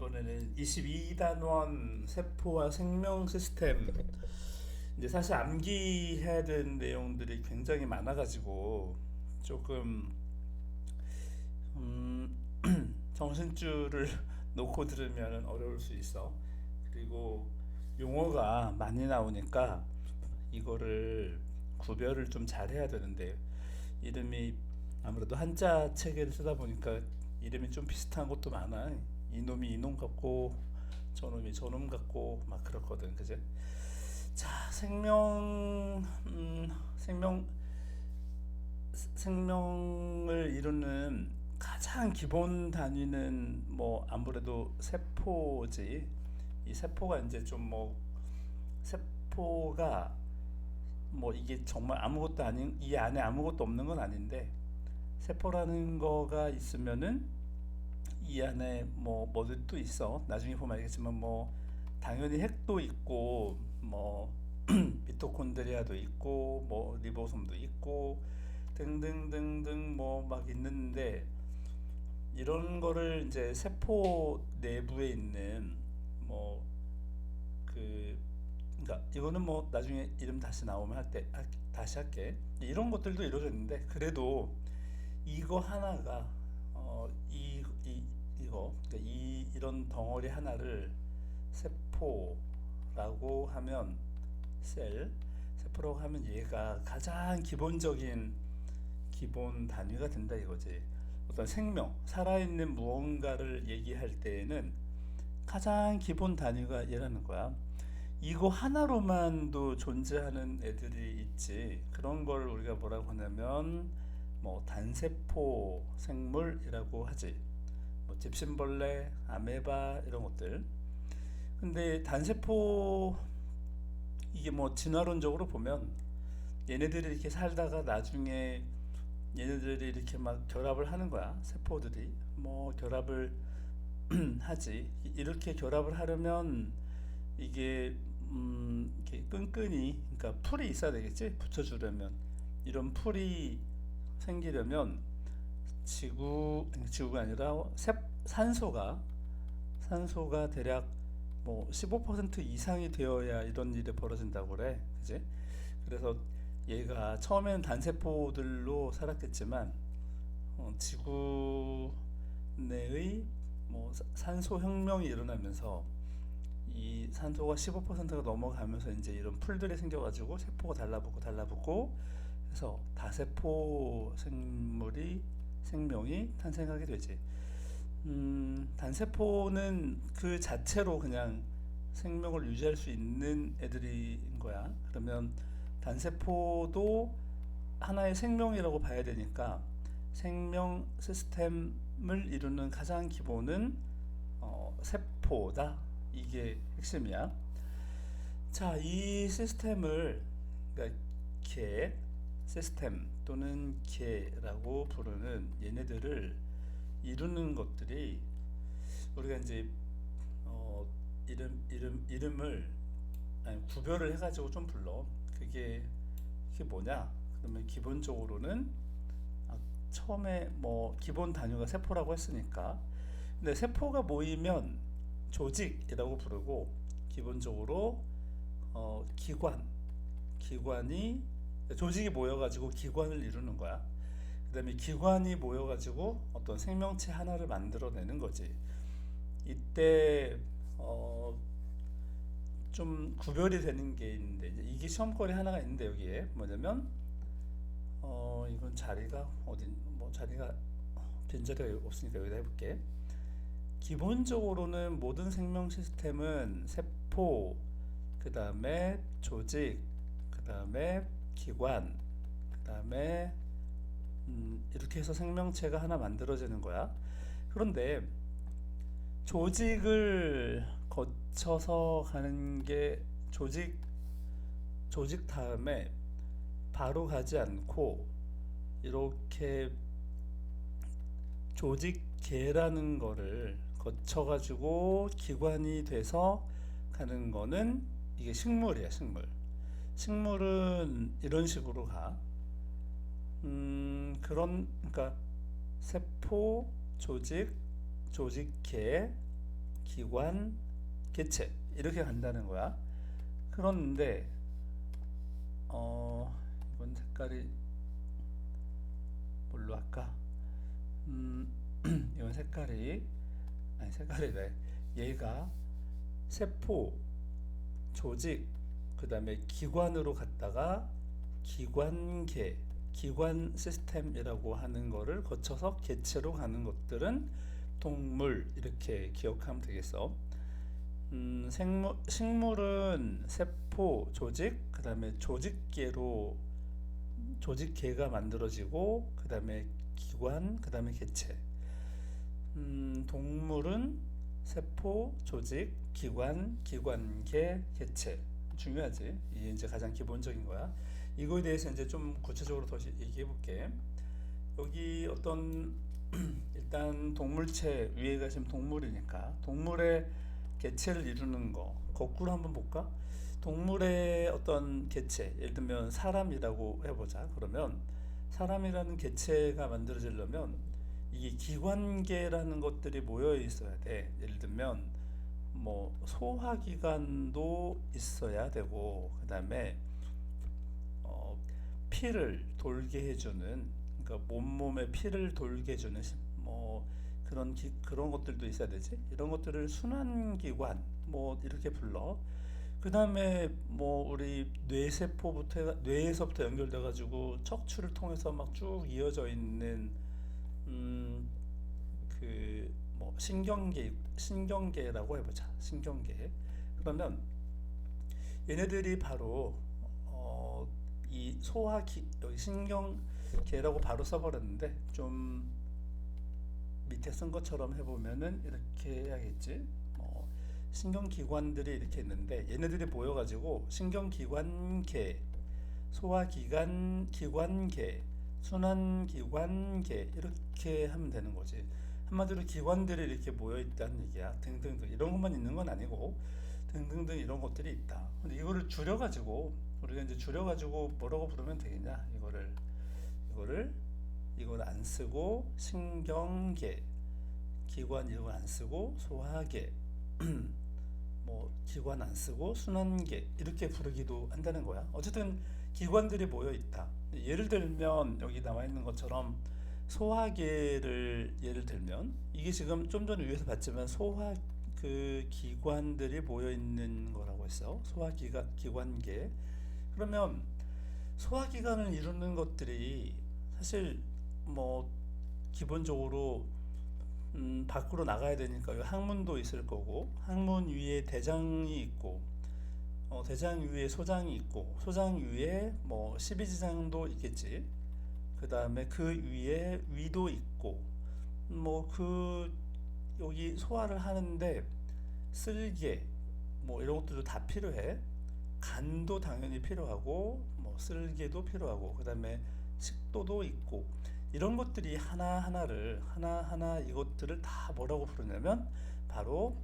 이번에는 22단원 세포와 생명 시스템. 이제 사실 암기해야 되는 내용들이 굉장히 많아가지고 조금 음, 정신줄을 놓고 들으면 어려울 수 있어. 그리고 용어가 많이 나오니까 이거를 구별을 좀 잘해야 되는데, 이름이 아무래도 한자 체계를 쓰다 보니까 이름이 좀 비슷한 것도 많아. 이놈이 이놈 같고 저놈이 저놈 같고 막 그렇거든, 그제? 자, 생명을 이루는 가장 기본 단위는 뭐 아무래도 세포지. 이 세포가 이제 좀 뭐, 세포가 뭐 이게 정말 아무것도 아닌, 이 안에 아무것도 없는 건 아닌데, 세포라는 거가 있으면은 이 안에 뭐 뭐들도 있어. 나중에 보면 알겠지만 뭐 당연히 핵도 있고 뭐 미토콘드리아도 있고 뭐 리보솜도 있고 등등등등 뭐 막 있는데, 이런 거를 이제 세포 내부에 있는 뭐 그, 그러니까 이거는 뭐 나중에 이름 다시 나오면 할 때 다시 할게. 이런 것들도 이루어져 있는데, 그래도 이거 하나가 이거 그러니까 이런 덩어리 하나를 세포라고 하면, 셀 세포라고 하면 얘가 가장 기본적인 기본 단위가 된다 이거지. 어떤 생명, 살아있는 무언가를 얘기할 때에는 가장 기본 단위가 얘라는 거야. 이거 하나로만도 존재하는 애들이 있지. 그런 걸 우리가 뭐라고 하냐면 뭐 단세포 생물이라고 하지. 뭐 집신벌레, 아메바 이런 것들. 근데 단세포, 이게 뭐 진화론적으로 보면 얘네들이 이렇게 살다가 나중에 얘네들이 이렇게 막 결합을 하는 거야. 세포들이 뭐 결합을 하지. 이렇게 결합을 하려면 이게 이렇게 끈끈이, 그러니까 풀이 있어야 되겠지. 붙여주려면, 이런 풀이 생기려면 지구가 아니라 산소가 대략 뭐 15% 이상이 되어야 이런 일이 벌어진다고 그래, 그지? 그래서 얘가 처음에는 단세포들로 살았겠지만 지구 내의 뭐 산소 혁명이 일어나면서 이 산소가 15%가 넘어가면서 이제 이런 풀들이 생겨가지고 세포가 달라붙고 해서 다세포 생명이 탄생하게 되지. 단세포는 그 자체로 그냥 생명을 유지할 수 있는 애들인 거야. 그러면 단세포도 하나의 생명이라고 봐야 되니까, 생명 시스템을 이루는 가장 기본은 세포다. 이게 핵심이야. 자, 이 시스템을, 그러니까 개 시스템 또는 개라고 부르는 얘네들을 이루는 것들이, 우리가 이제 어, 이름을 아니, 구별을 해가지고 좀 불러. 그게 뭐냐? 그러면 기본적으로는 처음에 뭐 기본 단위가 세포라고 했으니까, 근데 세포가 모이면 조직이라고 부르고, 기본적으로 기관이, 조직이 모여가지고 기관을 이루는 거야. 그 다음에 기관이 모여가지고 어떤 생명체 하나를 만들어내는 거지. 이때 좀 구별이 되는 게 있는데, 이게 시험거리 하나가 있는데, 여기에 뭐냐면 이건 자리가 어딘, 뭐 자리가 빈자리가 없으니까 여기다 해볼게. 기본적으로는 모든 생명 시스템은 세포, 그 다음에 조직, 그 다음에 기관, 그 다음에 이렇게 해서 생명체가 하나 만들어지는 거야. 그런데 조직을 거쳐서 가는 게, 조직 다음에 바로 가지 않고 이렇게 조직계라는 거를 거쳐가지고 기관이 돼서 가는 거는, 이게 식물이야, 식물. 식물은 이런 식으로 가. 그러니까 세포, 조직계, 기관, 개체 이렇게 간다는 거야. 그런데 이번 색깔이 뭘로 할까? 이번 색깔이 아니 색깔이래. 얘가 세포, 조직, 그 다음에 기관으로 갔다가 기관계, 기관 시스템이라고 하는 거를 거쳐서 개체로 가는 것들은 동물 이렇게 기억하면 되겠어. 식물은 세포, 조직, 그 다음에 조직계가 만들어지고 그 다음에 기관, 그 다음에 개체. 동물은 세포, 조직, 기관, 기관계, 개체. 중요하지. 이게 이제 가장 기본적인 거야. 이거에 대해서 이제 좀 구체적으로 더 얘기해 볼게. 여기 어떤 일단 동물체 위에가 지금 동물이니까 동물의 개체를 이루는 거 거꾸로 한번 볼까? 동물의 어떤 개체, 예를 들면 사람이라고 해보자. 그러면 사람이라는 개체가 만들어지려면 이게 기관계라는 것들이 모여 있어야 돼. 예를 들면 뭐 소화기관도 있어야 되고, 그 다음에 피를 돌게 해주는, 그러니까 몸에 피를 돌게 해주는 뭐 그런 것들도 있어야 되지. 이런 것들을 순환기관 뭐 이렇게 불러. 그 다음에 뭐 우리 뇌에서부터 연결돼 가지고 척추를 통해서 막 쭉 이어져 있는 그 뭐 신경계라고 해보자. 신경계. 그러면 얘네들이 바로 이 여기 신경계라고 바로 써버렸는데, 좀 밑에 쓴 것처럼 해보면은 이렇게 해야겠지. 신경기관들이 이렇게 있는데 얘네들이 모여가지고 신경기관계, 소화기관계, 순환기관계 이렇게 하면 되는 거지. 한마디로 기관들이 이렇게 모여있다는 얘기야. 등등등 이런 것만 있는 건 아니고 등등등 이런 것들이 있다. 근데 이거를 줄여가지고 우리가 이제 줄여가지고 뭐라고 부르면 되겠냐? 이거를 안 쓰고 신경계, 기관 이걸 안 쓰고 소화계, 뭐 기관 안 쓰고 순환계 이렇게 부르기도 한다는 거야. 어쨌든 기관들이 모여 있다. 예를 들면 여기 나와 있는 것처럼 소화계를 예를 들면, 이게 지금 좀 전에 위에서 봤지만 그 기관들이 모여 있는 거라고 했어. 기관계. 그러면 소화기관을 이루는 것들이 사실 뭐 기본적으로 밖으로 나가야 되니까 항문도 있을 거고, 항문 위에 대장이 있고, 대장 위에 소장이 있고, 소장 위에 뭐 십이지장도 있겠지. 그 다음에 그 위에 위도 있고, 뭐 여기 소화를 하는데 쓸개 뭐 이런 것들도 다 필요해. 간도 당연히 필요하고, 뭐 쓸개도 필요하고, 그 다음에 식도도 있고, 이런 것들이 하나하나 이것들을 다 뭐라고 부르냐면 바로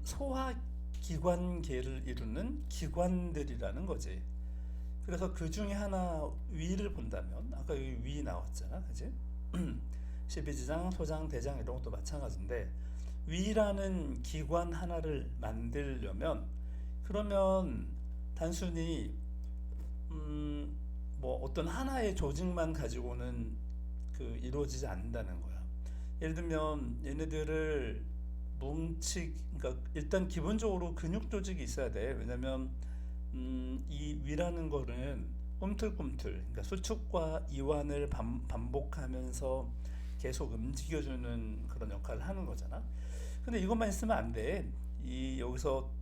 소화기관계를 이루는 기관들이라는 거지. 그래서 그 중에 하나 위를 본다면 아까 여기 위 나왔잖아, 그지? 십이지장, 소장, 대장 이런 것도 마찬가지인데, 위라는 기관 하나를 만들려면, 그러면 단순히 뭐 어떤 하나의 조직만 가지고는 이루어지지 않는다는 거야. 예를 들면 얘네들을 그러니까 일단 기본적으로 근육 조직이 있어야 돼. 왜냐면 이 위라는 거는 꿈틀꿈틀, 그러니까 수축과 이완을 반복하면서 계속 움직여주는 그런 역할을 하는 거잖아. 근데 이것만 있으면 안 돼. 여기서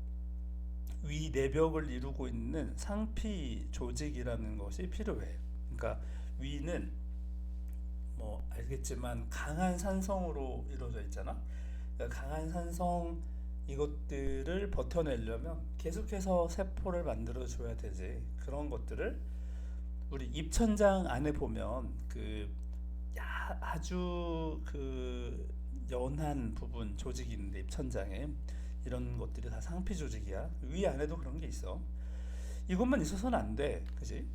위 내벽을 이루고 있는 상피 조직이라는 것이 필요해. 그러니까 위는 뭐 알겠지만 강한 산성으로 이루어져 있잖아. 그러니까 강한 산성 이것들을 버텨내려면 계속해서 세포를 만들어 줘야 되지. 그런 것들을 우리 입천장 안에 보면 아주 연한 부분 조직이 있는데, 입천장에 이런 것들이 다 상피 조직이야. 위 안에도 그런 게 있어. 이것만 있어서는 안 돼, 그지?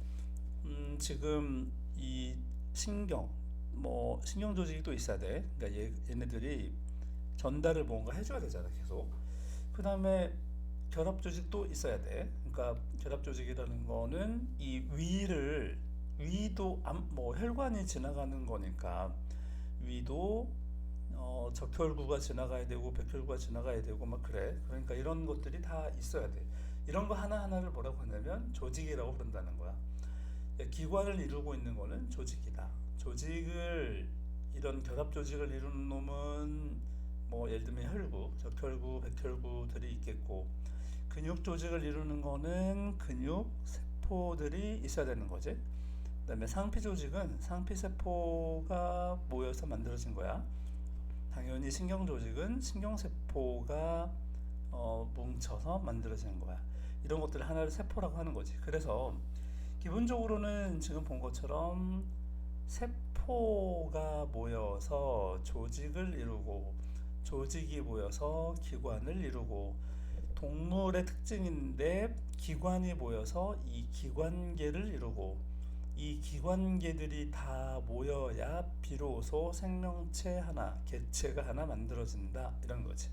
지금 이 신경 조직이 또 있어야 돼. 그러니까 얘네들이 전달을 뭔가 해줘야 되잖아, 계속. 그 다음에 결합 조직도 있어야 돼. 그러니까 결합 조직이라는 거는 이 위도 뭐 혈관이 지나가는 거니까 위도 적혈구가 지나가야 되고 백혈구가 지나가야 되고 막 그래. 그러니까 이런 것들이 다 있어야 돼. 이런 거 하나하나를 뭐라고 하냐면 조직이라고 부른다는 거야. 기관을 이루고 있는 거는 조직이다. 이런 결합 조직을 이루는 놈은 뭐 예를 들면 혈구, 적혈구, 백혈구들이 있겠고, 근육 조직을 이루는 거는 근육 세포들이 있어야 되는 거지. 그다음에 상피 조직은 상피 세포가 모여서 만들어진 거야. 당연히 신경 조직은 신경 세포가 뭉쳐서 만들어지는 거야. 이런 것들을 하나를 세포라고 하는 거지. 그래서 기본적으로는 지금 본 것처럼 세포가 모여서 조직을 이루고, 조직이 모여서 기관을 이루고, 동물의 특징인데 기관이 모여서 이 기관계를 이루고, 이 기관계들이 다 모여야 비로소 생명체 하나, 개체가 하나 만들어진다, 이런 거지.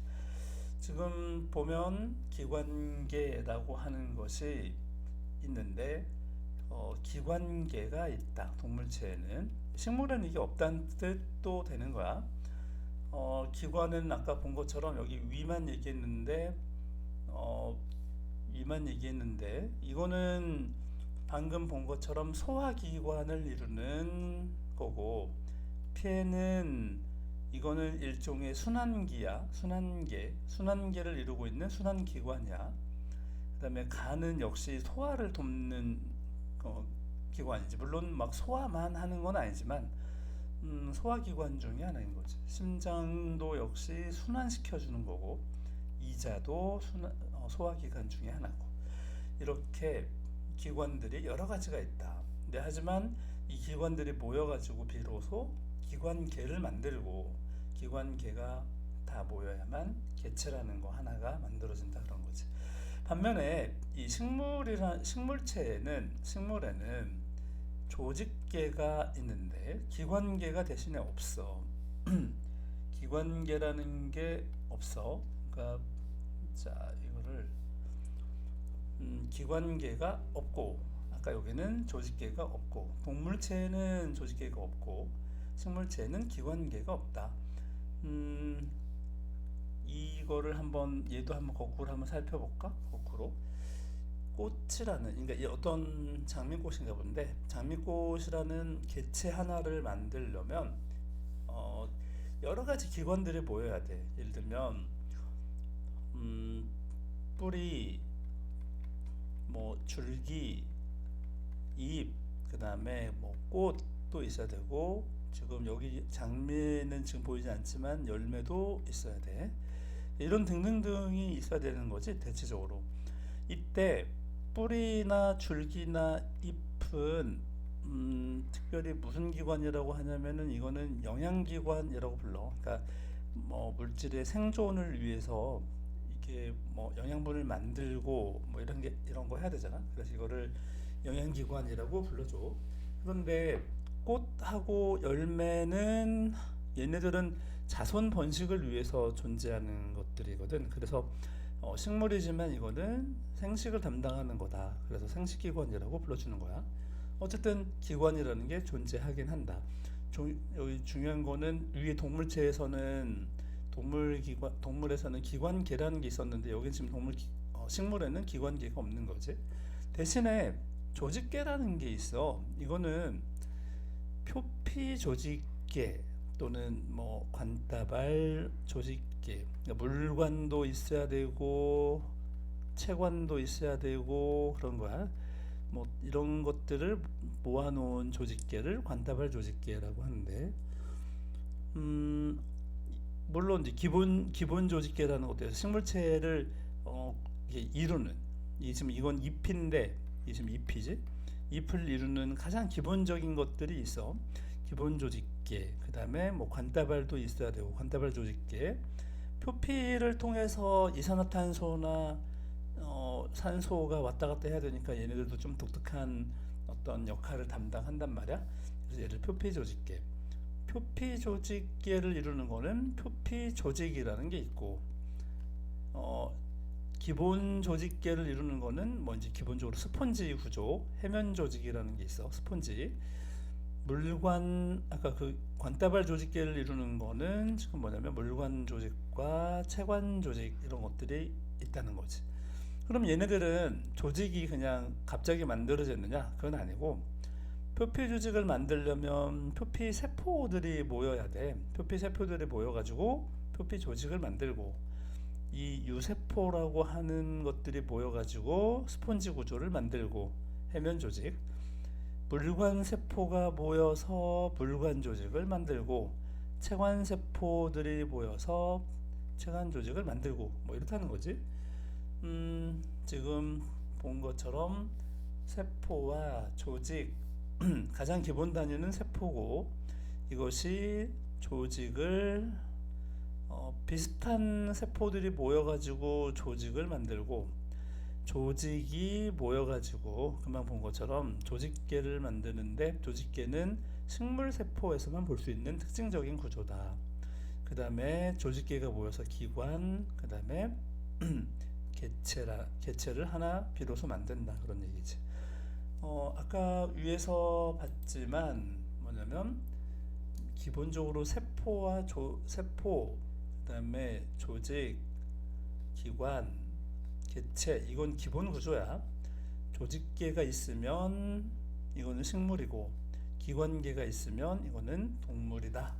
지금 보면 기관계라고 하는 것이 있는데 기관계가 있다. 동물체에는. 식물에는 이게 없다는 뜻도 되는 거야. 기관은 아까 본 것처럼 여기 위만 얘기했는데 이거는 방금 본 것처럼 소화기관을 이루는 거고, 폐는 이거는 일종의 순환기야. 순환계를 이루고 있는 순환기관이야. 그 다음에 간은 역시 소화를 돕는 기관이지. 물론 막 소화만 하는 건 아니지만 소화기관 중에 하나인 거지. 심장도 역시 순환시켜주는 거고, 이자도 소화기관 중에 하나고, 이렇게 기관들이 여러 가지가 있다. 근데 하지만 이 기관들이 모여가지고 비로소 기관계를 만들고, 기관계가 다 모여야만 개체라는 거 하나가 만들어진다, 그런 거지. 반면에 이 식물에는 조직계가 있는데 기관계가 대신에 없어. 기관계라는 게 없어. 그러니까 자, 이거를 기관계가 없고, 아까 여기는 조직계가 없고, 동물체에는 조직계가 없고 식물체에는 기관계가 없다. 이거를 얘도 한번 거꾸로 한번 살펴볼까? 거꾸로. 꽃이라는, 그러니까 이 어떤 장미꽃인가 본데, 장미꽃이라는 개체 하나를 만들려면 여러 가지 기관들이 모여야 돼. 예를 들면 뿌리, 뭐 줄기, 잎, 그 다음에 뭐 꽃도 있어야 되고, 지금 여기 장미는 지금 보이지 않지만 열매도 있어야 돼. 이런 등등등이 있어야 되는 거지, 대체적으로. 이때 뿌리나 줄기나 잎은 특별히 무슨 기관이라고 하냐면은 이거는 영양기관이라고 불러. 그러니까 뭐 물질의 생존을 위해서 이게 뭐 영양분을 만들고 뭐 이런 거 해야 되잖아. 그래서 이거를 영양기관이라고 불러줘. 그런데 꽃하고 열매는 얘네들은 자손 번식을 위해서 존재하는 것들이거든. 그래서 식물이지만 이거는 생식을 담당하는 거다. 그래서 생식기관이라고 불러주는 거야. 어쨌든 기관이라는 게 존재하긴 한다. 여기 중요한 거는 위에 동물에서는 기관계라는 게 있었는데, 여기 지금 식물에는 기관계가 없는 거지. 대신에 조직계라는 게 있어. 이거는 표피 조직계 또는 뭐 관다발 조직계, 그러니까 물관도 있어야 되고 체관도 있어야 되고 그런 거야. 뭐 이런 것들을 모아놓은 조직계를 관다발 조직계라고 하는데, 물론 이제 기본 조직계라는 것도 식물체를 이루는, 지금 이건 잎인데, 이 지금 잎이지. 잎을 이루는 가장 기본적인 것들이 있어. 기본 조직계, 그 다음에 뭐 관다발도 있어야 되고, 관다발 조직계. 표피를 통해서 이산화탄소나 산소가 왔다 갔다 해야 되니까 얘네들도 좀 독특한 어떤 역할을 담당한단 말이야. 그래서 얘를 표피 조직계, 표피 조직계를 이루는 거는 표피 조직이라는 게 있고, 어, 기본 조직계를 이루는 거는 뭐 이제 기본적으로 스펀지 구조, 해면 조직이라는 게 있어. 스펀지. 물관, 아까 그 관다발 조직계를 이루는 거는 지금 뭐냐면 물관 조직과 체관 조직 이런 것들이 있다는 거지. 그럼 얘네들은 조직이 그냥 갑자기 만들어졌느냐? 그건 아니고, 표피 조직을 만들려면 표피 세포들이 모여야 돼. 표피 세포들이 모여가지고 표피 조직을 만들고, 이 유세포라고 하는 것들이 모여가지고 스폰지 구조를 만들고, 해면 조직. 물관 세포가 모여서 물관 조직을 만들고, 체관 세포들이 모여서 체관 조직을 만들고, 뭐 이렇다는 거지. 지금 본 것처럼 세포와 조직, 가장 기본 단위는 세포고, 이것이 조직을 비슷한 세포들이 모여가지고 조직을 만들고, 조직이 모여가지고 금방 본 것처럼 조직계를 만드는데, 조직계는 식물 세포에서만 볼 수 있는 특징적인 구조다. 그 다음에 조직계가 모여서 기관, 그 다음에 개체를 하나 비로소 만든다, 그런 얘기지. 아까 위에서 봤지만 뭐냐면 기본적으로 세포, 그다음에 조직, 기관, 개체, 이건 기본 구조야. 조직계가 있으면 이거는 식물이고, 기관계가 있으면 이거는 동물이다.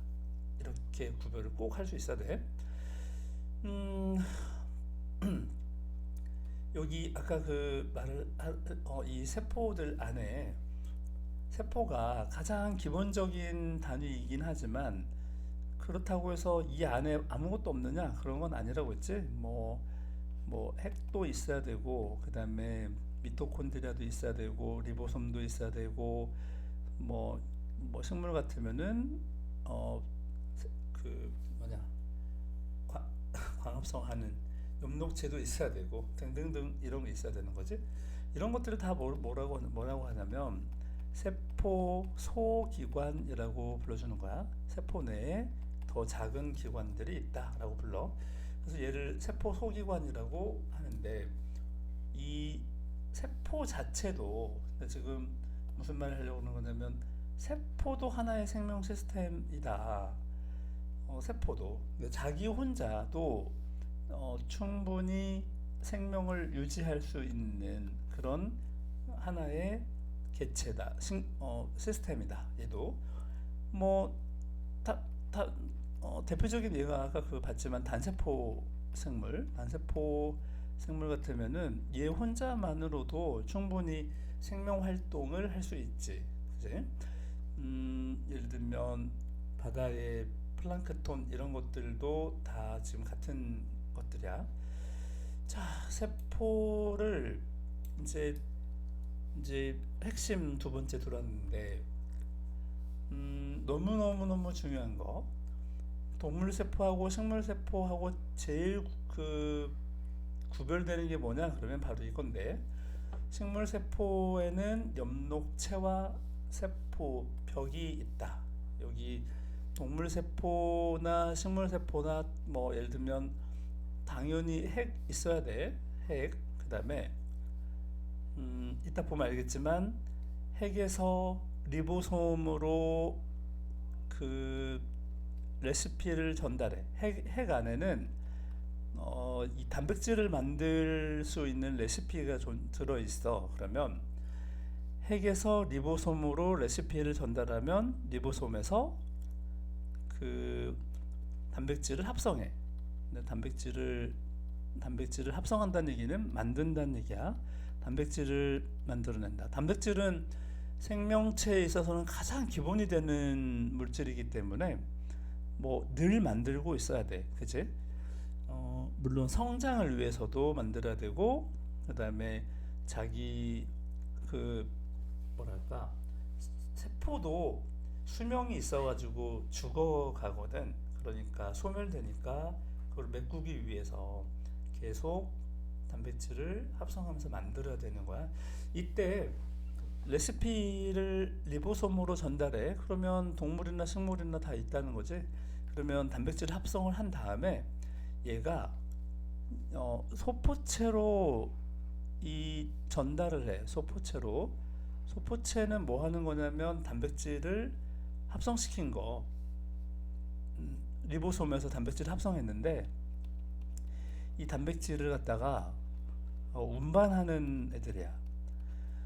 이렇게 구별을 꼭 할 수 있어야 돼. 여기 아까 그 이 세포들 안에, 세포가 가장 기본적인 단위이긴 하지만 그렇다고 해서 이 안에 아무것도 없느냐, 그런 건 아니라고 했지. 뭐 핵도 있어야 되고, 그 다음에 미토콘드리아도 있어야 되고, 리보솜도 있어야 되고, 뭐 식물 같으면은 그 뭐냐, 광합성하는 엽록체도 있어야 되고 등등등, 이런 게 있어야 되는 거지. 이런 것들을 다 뭐라고 하냐면 세포 소기관이라고 불러주는 거야. 세포 내에 더 작은 기관들이 있다라고 불러. 그래서 얘를 세포 소기관이라고 하는데, 이 세포 자체도 지금 무슨 말을 하려고 하는 거냐면, 세포도 하나의 생명 시스템이다. 세포도 자기 혼자도 충분히 생명을 유지할 수 있는 그런 하나의 개체다, 시스템이다. 얘도 뭐 대표적인 예가 아까 그 봤지만 단세포 생물 같으면은 얘 혼자만으로도 충분히 생명 활동을 할 수 있지, 그지? 예를 들면 바다의 플랑크톤 이런 것들도 다 지금 같은 것들이야. 자, 세포를 이제 핵심 두 번째 들었는데, 너무 중요한 거, 동물 세포하고 식물 세포하고 제일 구별되는 게 뭐냐 그러면 바로 이건데, 식물 세포에는 엽록체와 세포벽이 있다. 여기 동물 세포나 식물 세포나 뭐 예를 들면 당연히 핵 있어야 돼. 핵. 그다음에 이따 보면 알겠지만 핵에서 리보솜으로 그 레시피를 전달해. 핵 안에는 이 단백질을 만들 수 있는 레시피가 들어 있어. 그러면 핵에서 리보솜으로 레시피를 전달하면 리보솜에서 그 단백질을 합성해. 근데 단백질을 합성한다는 얘기는 만든다는 얘기야. 단백질을 만들어낸다. 단백질은 생명체에 있어서는 가장 기본이 되는 물질이기 때문에 뭐 늘 만들고 있어야 돼, 그치? 물론 성장을 위해서도 만들어야 되고, 그 다음에 자기 그 뭐랄까, 세포도 수명이 있어가지고 죽어가거든. 그러니까 소멸되니까 그걸 메꾸기 위해서 계속 단백질을 합성하면서 만들어야 되는 거야. 이때 레시피를 리보솜으로 전달해. 그러면 동물이나 식물이나 다 있다는 거지. 그러면 단백질 합성을 한 다음에 얘가 소포체로 이 전달을 해. 소포체로. 소포체는 뭐 하는 거냐면 단백질을 합성시킨 거. 리보솜에서 단백질을 합성했는데 이 단백질을 갖다가 운반하는 애들이야.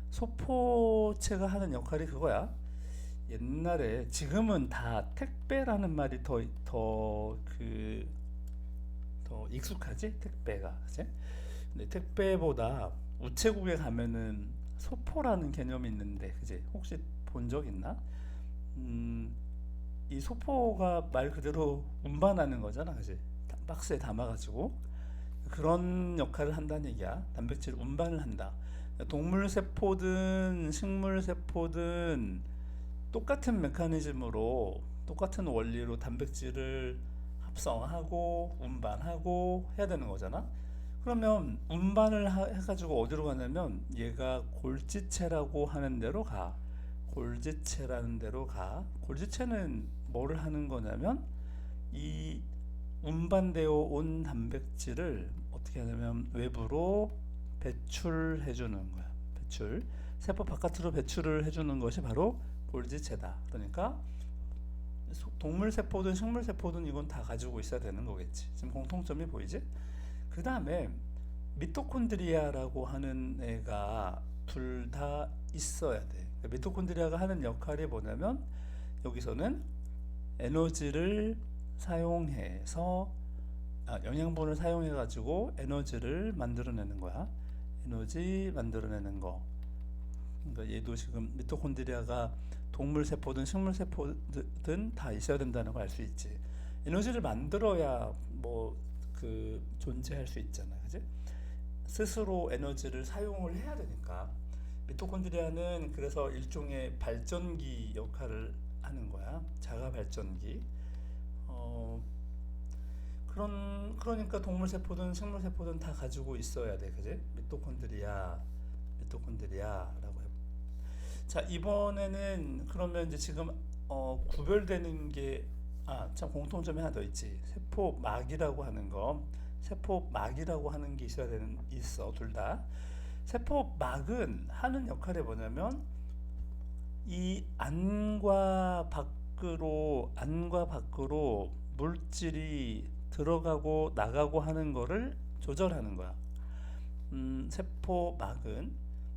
소포체가 하는 역할이 그거야. 옛날에, 지금은 다 택배라는 말이 더 익숙하지? 택배가, 그치? 근데 택배보다 우체국에 가면은 소포라는 개념이 있는데, 그치? 혹시 본 적 있나? 이 소포가 말 그대로 운반하는 거잖아, 그치? 박스에 담아가지고 그런 역할을 한다는 얘기야. 단백질 운반을 한다. 동물 세포든 식물 세포든 똑같은 메커니즘으로, 똑같은 원리로 단백질을 합성하고 운반하고 해야 되는 거잖아. 그러면 운반을 해가지고 어디로 가냐면 얘가 골지체라고 하는 데로 가. 골지체라는 데로 가. 골지체는 뭐를 하는 거냐면 이 운반되어 온 단백질을 어떻게 하냐면 외부로 배출해 주는 거야. 배출. 세포 바깥으로 배출을 해 주는 것이 바로 골지체다. 그러니까 동물 세포든 식물 세포든 이건 다 가지고 있어야 되는 거겠지. 지금 공통점이 보이지? 그 다음에 미토콘드리아라고 하는 애가 둘 다 있어야 돼. 미토콘드리아가 하는 역할이 뭐냐면 여기서는 에너지를 사용해서 영양분을 사용해 가지고 에너지를 만들어내는 거야. 에너지 만들어내는 거. 그러니까 얘도 지금 미토콘드리아가 동물 세포든 식물 세포든 다 있어야 된다는 걸 알 수 있지. 에너지를 만들어야 뭐 그 존재할 수 있잖아, 그지? 스스로 에너지를 사용을 해야 되니까. 미토콘드리아는 그래서 일종의 발전기 역할을 하는 거야. 자가 발전기. 그러니까 동물 세포든 식물 세포든 다 가지고 있어야 돼, 그지? 미토콘드리아라고 해. 자, 이번에는 그러면 이제 지금 구별되는 게, 참 공통점이 하나 더 있지. 세포막이라고 하는 게 있어, 둘 다. 세포막은 하는 역할이 뭐냐면 이 안과 밖으로 물질이 들어가고 나가고 하는 거를 조절하는 거야.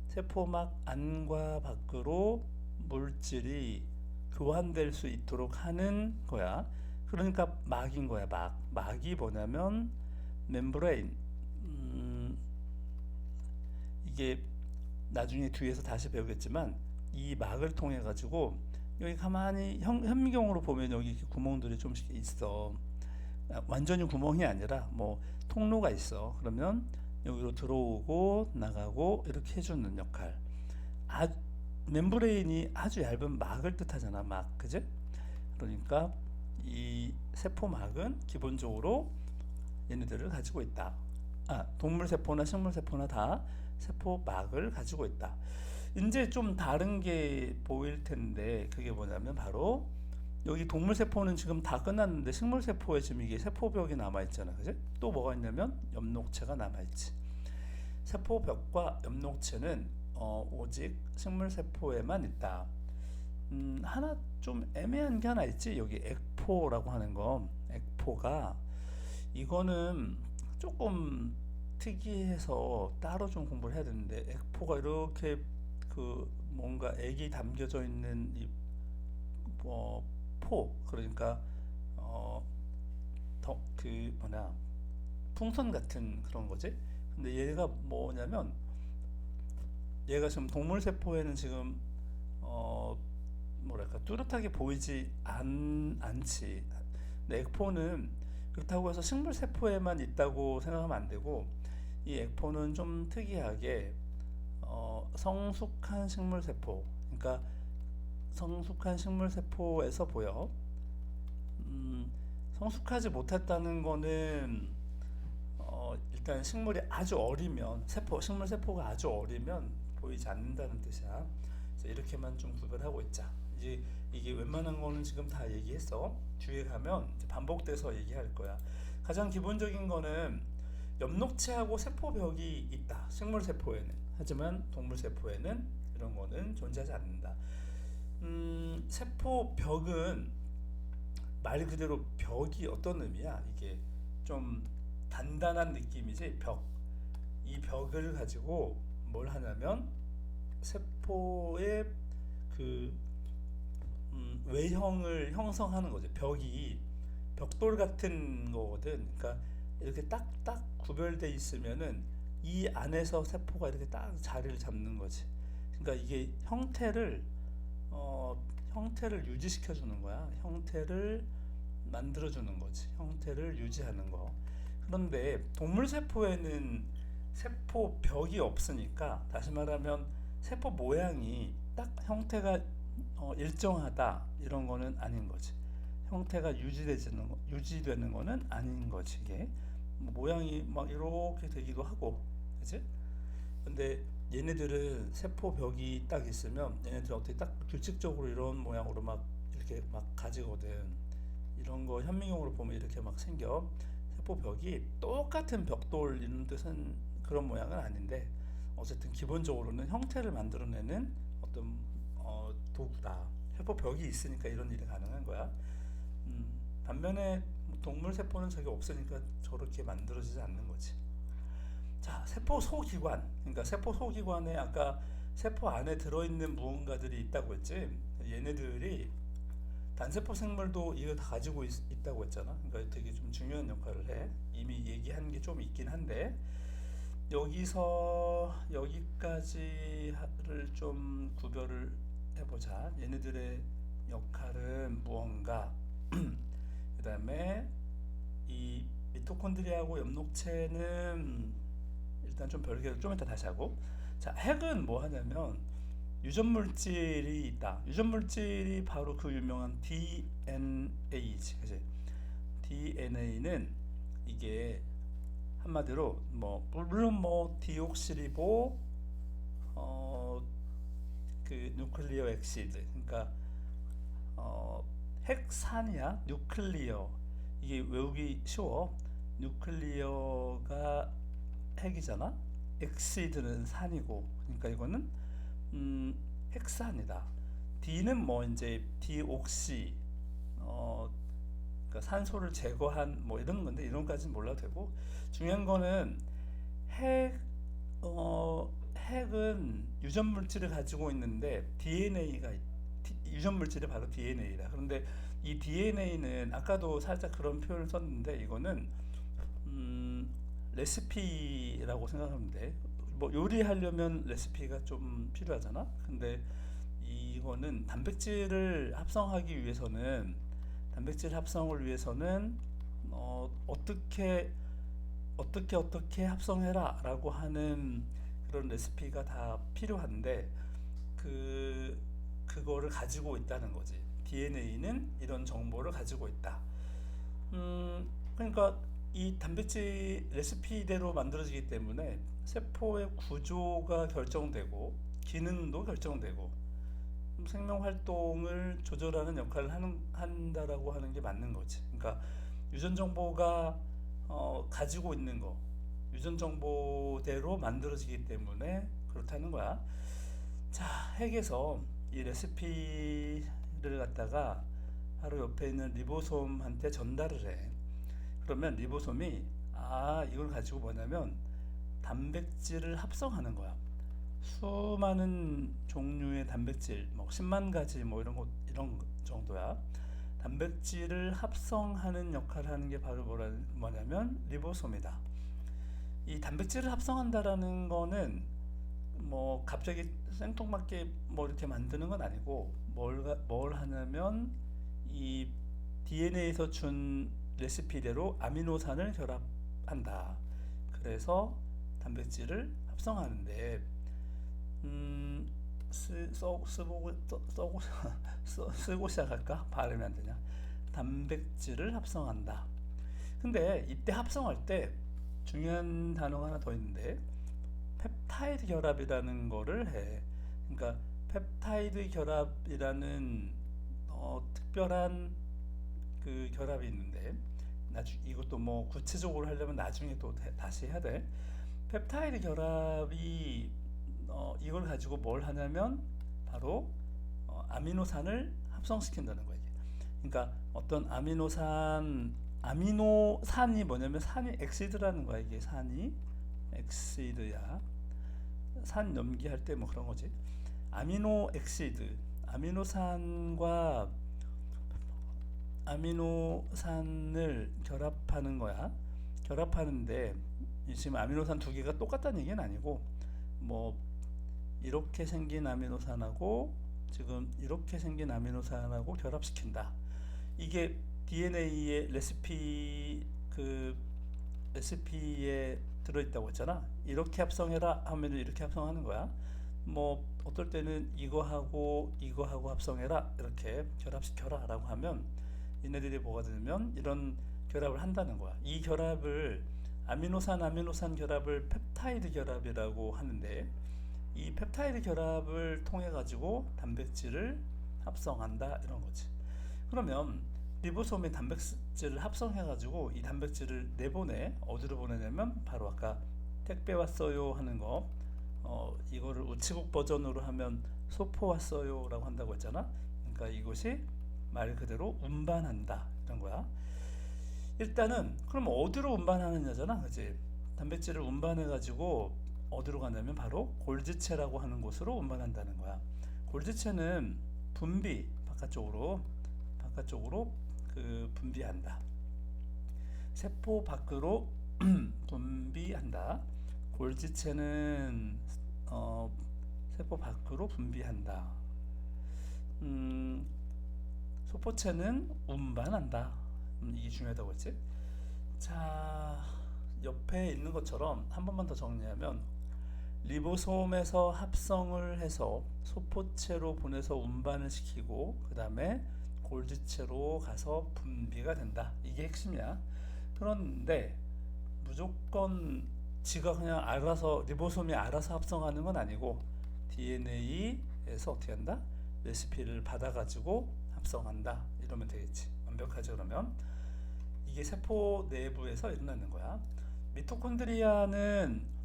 세포막 안과 밖으로 물질이 교환될 수 있도록 하는 거야. 그러니까 막인 거야. 막이 뭐냐면 멤브레인. 이게 나중에 뒤에서 다시 배우겠지만 이 막을 통해 가지고 여기 가만히 현미경으로 보면 여기 이렇게 구멍들이 좀씩 있어. 완전히 구멍이 아니라 뭐 통로가 있어. 그러면 여기로 들어오고 나가고 이렇게 해주는 역할. 멤브레인이 아주 얇은 막을 뜻하잖아. 막, 그지? 그러니까 이 세포막은 기본적으로 얘네들을 가지고 있다. 동물 세포나 식물 세포나 다 세포막을 가지고 있다. 이제 좀 다른 게 보일 텐데 그게 뭐냐면 바로 여기 동물 세포는 지금 다 끝났는데 식물 세포에 지금 이게 세포벽이 남아 있잖아, 그지? 또 뭐가 있냐면 엽록체가 남아 있지. 세포벽과 엽록체는 오직 식물 세포에만 있다. 하나 좀 애매한 게 하나 있지. 여기 액포라고 하는 거. 액포가 이거는 조금 특이해서 따로 좀 공부를 해야 되는데, 액포가 이렇게 그 뭔가 액이 담겨져 있는 이 그러니까 그 뭐냐 풍선 같은 그런 거지. 근데 얘가 뭐냐면 얘가 지금 동물 세포에는 지금 뭐랄까 뚜렷하게 보이지 않지. 근데 액포는 그렇다고 해서 식물 세포에만 있다고 생각하면 안 되고, 이 액포는 좀 특이하게 성숙한 식물 세포, 그러니까 성숙한 식물 세포에서 보여. 성숙하지 못했다는 거는 일단 식물이 아주 어리면 식물 세포가 아주 어리면 보이지 않는다는 뜻이야. 이렇게만 좀 구별하고 있자. 이제 이게 웬만한 거는 지금 다 얘기했어. 뒤에 가면 이제 반복돼서 얘기할 거야. 가장 기본적인 거는 엽록체하고 세포벽이 있다. 식물 세포에는. 하지만 동물 세포에는 이런 거는 존재하지 않는다. 세포벽은 말 그대로 벽이 어떤 의미야? 이게 좀 단단한 느낌이지. 벽. 이 벽을 가지고 뭘 하냐면 세포의 그 외형을 형성하는 거죠. 벽이 벽돌 같은 거거든. 그러니까 이렇게 딱딱 구별돼 있으면은 이 안에서 세포가 이렇게 딱 자리를 잡는 거지. 그러니까 이게 형태를 유지시켜 주는 거야. 형태를 만들어 주는 거지. 형태를 유지하는 거. 그런데 동물 세포에는 세포벽이 없으니까, 다시 말하면 세포 모양이 딱 형태가 일정하다 이런 거는 아닌 거지. 형태가 유지되는 거는 아닌 거지. 이게 뭐 모양이 막 이렇게 되기도 하고, 그지? 근데 얘네들은 세포벽이 딱 있으면 얘네들 어떻게 딱 규칙적으로 이런 모양으로 막 이렇게 막 가지거든. 이런 거 현미경으로 보면 이렇게 막 생겨. 세포벽이 똑같은 벽돌 이런 뜻은 그런 모양은 아닌데, 어쨌든 기본적으로는 형태를 만들어내는 어떤 도구다. 세포벽이 있으니까 이런 일이 가능한 거야. 반면에 동물 세포는 저게 없으니까 저렇게 만들어지지 않는 거지. 자, 세포 소기관. 그러니까 세포 소기관에 아까 세포 안에 들어있는 무언가들이 있다고 했지. 얘네들이 단세포 생물도 이거 다 가지고 있다고 했잖아. 그러니까 되게 좀 중요한 역할을 해. 이미 얘기한 게 좀 있긴 한데, 여기서 여기까지를 좀 구별을 해보자. 얘네들의 역할은 무언가. 그 다음에 이 미토콘드리아하고 엽록체는 일단 좀 별개로 좀 이따 다시 하고. 자, 핵은 뭐 하냐면 유전물질이 있다. 유전물질이 바로 그 유명한 DNA지, 그치? DNA는 이게 한마디로 뭐 물론 뭐 디옥시리보 그 뉴클리어 엑시드, 그러니까 핵산이야. 뉴클리어, 이게 외우기 쉬워. 뉴클리어가 핵이잖아. 엑시드는 산이고, 그러니까 이거는 핵산이다. D는 뭐 이제 디옥시, 그러니까 산소를 제거한 뭐 이런 건데, 이런 까지는 몰라도 되고, 중요한 거는 핵은 유전 물질을 가지고 있는데 DNA가 유전 물질이 바로 DNA다. 그런데 이 DNA는 아까도 살짝 그런 표현을 썼는데, 이거는 레시피라고 생각하면 돼. 뭐 요리하려면 레시피가 좀 필요하잖아. 근데 이거는 단백질 합성을 위해서는 어떻게 합성해라 라고 하는 그런 레시피가 다 필요한데, 그거를 가지고 있다는 거지. DNA는 이런 정보를 가지고 있다. 그러니까 이 단백질 레시피대로 만들어지기 때문에 세포의 구조가 결정되고 기능도 결정되고 생명 활동을 조절하는 역할을 한다라고 하는 게 맞는 거지. 그러니까 유전 정보가 가지고 있는 거, 유전 정보대로 만들어지기 때문에 그렇다는 거야. 자, 핵에서 이 레시피를 갖다가 바로 옆에 있는 리보솜한테 전달을 해. 그러면 리보솜이 이걸 가지고 뭐냐면 단백질을 합성하는 거야. 수많은 종류의 단백질, 뭐 10만 가지 뭐 이런 정도야. 단백질을 합성하는 역할을 하는 게 바로 뭐냐면 리보솜이다. 이 단백질을 합성한다라는 거는 뭐 갑자기 생뚱맞게 뭐 이렇게 만드는 건 아니고, 뭘 하냐면 이 DNA에서 준 레시피대로 아미노산을 결합한다. 그래서 단백질을 합성하는데, 쓰고 시작할까? 발음이 안 되냐? 단백질을 합성한다. 근데 이때 합성할 때 중요한 단어가 하나 더 있는데, 펩타이드 결합이라는 거를 해. 그러니까 펩타이드 결합이라는 특별한 그 결합이 있는데, 이것도 뭐 구체적으로 하려면 나중에 또 다시 해야 돼. 펩타이드 결합이 이걸 가지고 뭘 하냐면 바로 아미노산을 합성시킨다는 거예요. 그러니까 어떤 아미노산이 뭐냐면 산이 엑시드라는 거야. 이게 산이 엑시드야. 산 염기할 때 뭐 그런 거지. 아미노 엑시드, 아미노산과 아미노산을 결합하는 거야. 결합하는데 지금 아미노산 두 개가 똑같다는 얘기는 아니고, 뭐 이렇게 생긴 아미노산하고 지금 이렇게 생긴 아미노산하고 결합시킨다. 이게 DNA의 레시피에 들어있다고 했잖아. 이렇게 합성해라 하면 이렇게 합성하는 거야. 뭐 어떨 때는 이거하고 합성해라, 이렇게 결합시켜라 라고 하면 얘네들이 뭐가 되면 이런 결합을 한다는 거야. 이 결합을 아미노산 결합을 펩타이드 결합이라고 하는데, 이 펩타이드 결합을 통해 가지고 단백질을 합성한다, 이런 거지. 그러면 리보솜이 단백질을 합성해 가지고 이 단백질을 내보내. 어디로 보내냐면 바로 아까 택배 왔어요 하는 거, 이거를 우체국 버전으로 하면 소포 왔어요 라고 한다고 했잖아. 그러니까 이것이 말 그대로 운반한다, 이런 거야. 일단은 그럼 어디로 운반하느냐잖아, 그지? 단백질을 운반해 가지고 어디로 가냐면 바로 골지체라고 하는 곳으로 운반한다는 거야. 골지체는 바깥쪽으로 분비한다. 세포 밖으로 분비한다. 골지체는 세포 밖으로 분비한다. 소포체는 운반한다. 이게 중요하다고 했지. 자, 옆에 있는 것처럼 한 번만 더 정리하면, 리보솜에서 합성을 해서 소포체로 보내서 운반을 시키고 그 다음에 골지체로 가서 분비가 된다. 이게 핵심이야. 그런데 무조건 지가 그냥 리보솜이 알아서 합성하는 건 아니고, DNA에서 어떻게 한다? 레시피를 받아가지고 합성한다. 이러면 되겠지. 완벽하죠, 그러면? 이게 세포 내부에서 일어나는 거야. 미토콘드리아는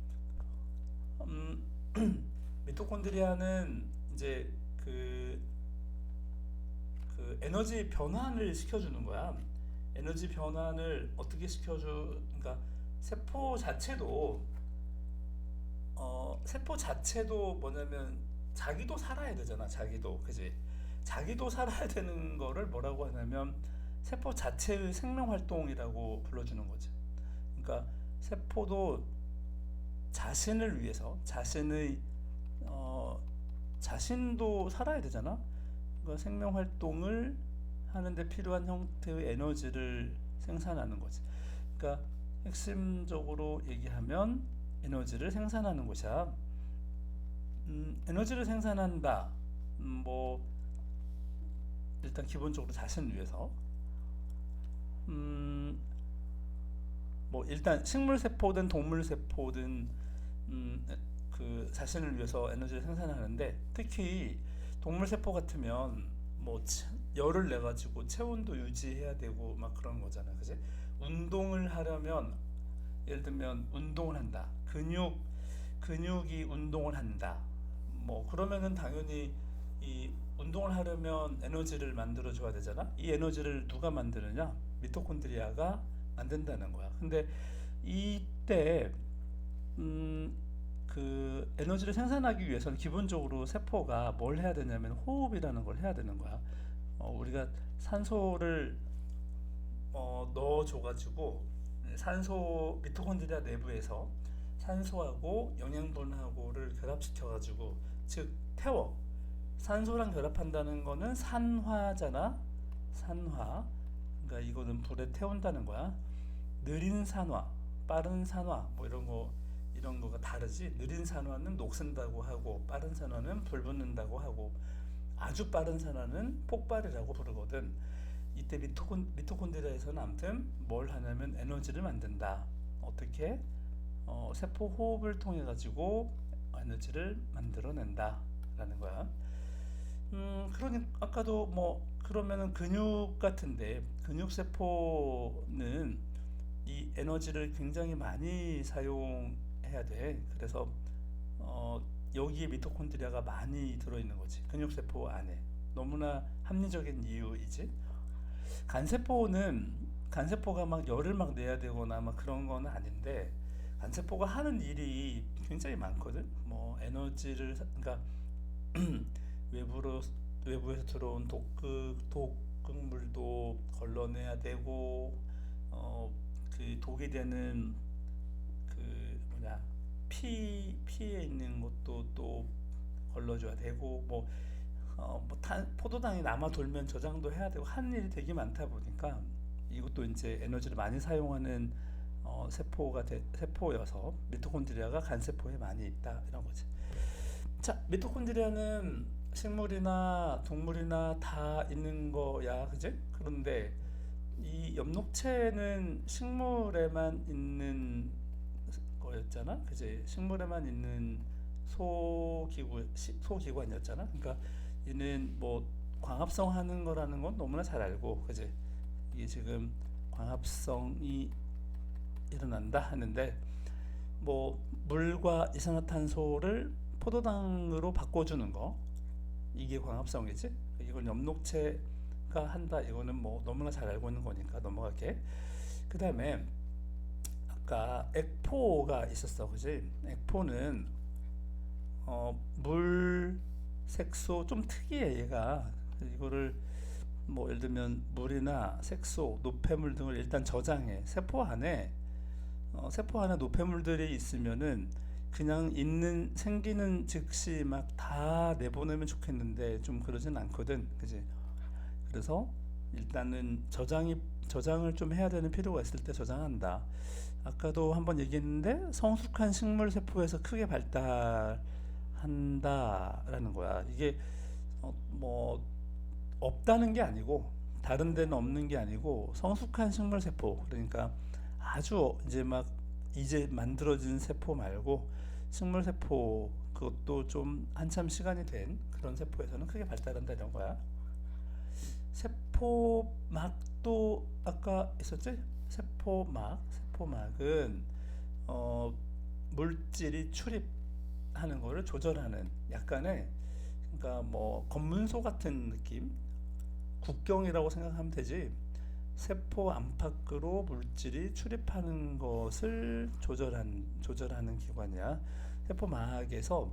미토콘드리아는 이제 그 에너지 변환을 시켜주는 거야. 에너지 변환을 어떻게 그러니까 세포 자체도 뭐냐면 자기도 살아야 되잖아. 그지? 자기도 살아야 되는 거를 뭐라고 하냐면 세포 자체의 생명 활동이라고 불러주는 거지. 그러니까 세포도 자신을 위해서 자신도 살아야 되잖아. 그러니까 생명 활동을 하는데 필요한 형태의 에너지를 생산하는 거지. 그러니까 핵심적으로 얘기하면 에너지를 생산하는 것이야. 에너지를 생산한다. 뭐 일단 기본적으로 자신을 위해서. 뭐 일단 식물 세포든 동물 세포든 그 자신을 위해서 에너지를 생산하는데, 특히 동물 세포 같으면 뭐 열을 내 가지고 체온도 유지해야 되고 막 그런 거잖아, 그지? 운동을 하려면, 예를 들면 운동을 한다. 근육이 운동을 한다. 뭐 그러면은 당연히 이 운동을 하려면 에너지를 만들어 줘야 되잖아. 이 에너지를 누가 만드느냐? 미토콘드리아가 만든다는 거야. 근데 이때 그 에너지를 생산하기 위해서는 기본적으로 세포가 뭘 해야 되냐면 호흡이라는 걸 해야 되는 거야. 우리가 산소를 넣어줘가지고 미토콘드리아 내부에서 산소하고 영양분하고를 결합시켜가지고, 즉 태워. 산소랑 결합한다는 거는 산화잖아. 그러니까 이거는 불에 태운다는 거야. 느린 산화, 빠른 산화, 뭐 이런 거가 다르지. 느린 산화는 녹슨다고 하고, 빠른 산화는 불 붙는다고 하고, 아주 빠른 산화는 폭발이라고 부르거든. 이때 미토콘드리아에서는 아무튼 뭘 하냐면 에너지를 만든다. 어떻게? 세포 호흡을 통해 가지고 에너지를 만들어낸다 라는 거야. 그러니 아까도 뭐 그러면은 근육 같은데 근육 세포는 이 에너지를 굉장히 많이 사용해야 돼. 그래서 어, 여기에 미토콘드리아가 많이 들어있는 거지. 근육 세포 안에. 너무나 합리적인 이유이지. 간세포는 간세포가 막 열을 막 내야 되거나 막 그런 건 아닌데 간세포가 하는 일이 굉장히 많거든. 뭐 에너지를 그러니까 외부로 외부에서 들어온 독극물도 걸러내야 되고 그 독이 되는 그 뭐냐 피에 있는 것도 또 걸러줘야 되고 포도당이 남아 돌면 저장도 해야 되고 하는 일이 되게 많다 보니까 이것도 이제 에너지를 많이 사용하는 세포여서 미토콘드리아가 간세포에 많이 있다 이런 거지. 자, 미토콘드리아는 식물이나 동물이나 다 있는 거야, 그지? 그런데 이 엽록체는 식물에만 있는 거였잖아, 그지? 식물에만 있는 소기관이었잖아. 그러니까 얘는 뭐 광합성 하는 거라는 건 너무나 잘 알고, 그지? 이게 지금 광합성이 일어난다 하는데 뭐 물과 이산화탄소를 포도당으로 바꿔주는 거 이게 광합성이지. 이건 엽록체가 한다. 이거는 뭐 너무나 잘 알고 있는 거니까 넘어갈게. 그 다음에 아까 액포가 있었어, 그지? 액포는 물, 색소 좀 특이해 얘가. 이거를 뭐 예를 들면 물이나 색소, 노폐물 등을 일단 저장해. 세포 안에 노폐물들이 있으면은 그냥 있는 생기는 즉시 막 다 내보내면 좋겠는데 좀 그러진 않거든, 그지? 그래서 일단은 저장을 좀 해야 되는 필요가 있을 때 저장한다. 아까도 한번 얘기했는데 성숙한 식물 세포에서 크게 발달한다라는 거야. 이게 뭐 없다는 게 아니고 다른 데는 없는 게 아니고 성숙한 식물 세포 그러니까 아주 이제 만들어진 세포 말고 식물 세포 그것도 좀 한참 시간이 된 그런 세포에서는 크게 발달한다 이런 거야. 세포막도 아까 있었지? 세포막은 어, 물질이 출입하는 거를 조절하는 약간의 그러니까 뭐 검문소 같은 느낌 국경이라고 생각하면 되지. 세포 안팎으로 물질이 출입하는 것을 조절하는 기관이야. 세포막에서